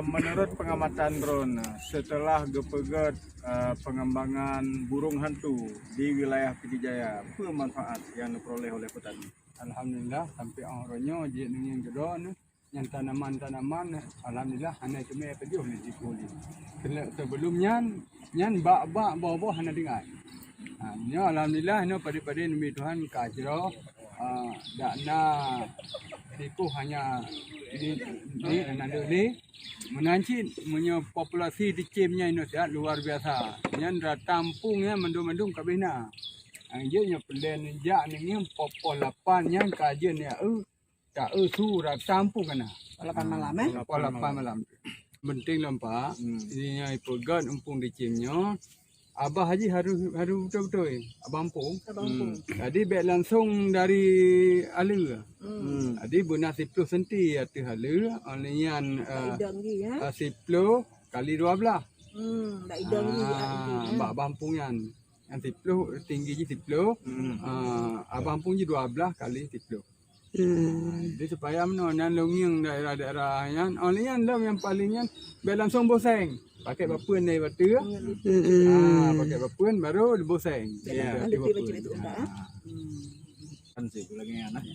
menurut pengamatan drone, setelah gepegat pengembangan burung hantu di wilayah Pidijaya, apa manfaat yang diperoleh oleh petani? Alhamdulillah sampai orangnya je dengan kedua ni yang tanaman-tanaman alhamdulillah hanya cuma pejuh ni dikuli. Sebelumnya nyan bak-bak bawah hanya dengar. Nya alhamdulillah no pada demi Tuhan kajro dak na tipu hanya ni nanda ni menanci punya populasi di cimnya ini luar biasa. Nyan tampungnya mendung-mendung kabina. Dia nya plan jak ni popolapan yang kajian ya tak surat tampung kana. 8 malam 8 malam. Penting lampak. Ini pegan umpung di cimnya. Abah Haji harus betul-betul abang Ampung. Jadi baik langsung dari Alu. Jadi bunah 10 senti atas Alu. Olehnya idang 10 kali 12. dak idang Mbak Bampung yang 10 tinggi je 10. Abang Ampung je 12 kali 10. Jadi supaya menon longyang daerah-daerah yang olehnya yang palingnya baik langsung boseng. Pakai bapun dari batu. Pakai bapun baru diboseng. Ya, lebih macam itu kan sih bilangnya anak.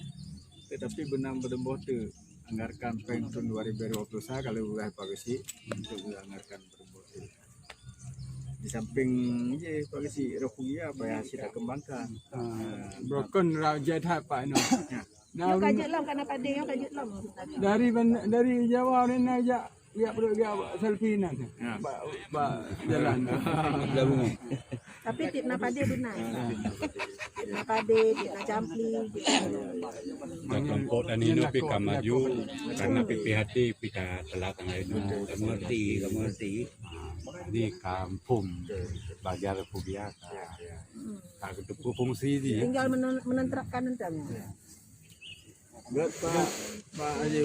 Tetapi benar berdemboh tu anggarkan pensiun 2021 kalau bukan pagasi untuk anggarkan berdemboh tu. Di samping je pagasi rokuya bayar hasil kembangkan. Broken raja apa no. Nah, kajut lam kana pading yang kajut lam. Dari Jawa ni nak ya perlu selfie nak. Jalan. Tapi titna pade benar. Titna pade, titna campli. Dan kelompok dan ini pika maju karena PPHT pika telah tengah itu kamu ngerti di kampung belajar fobia tak ketemu fungsi dia Tinggal menenterapkan entahnya. Pak Haji,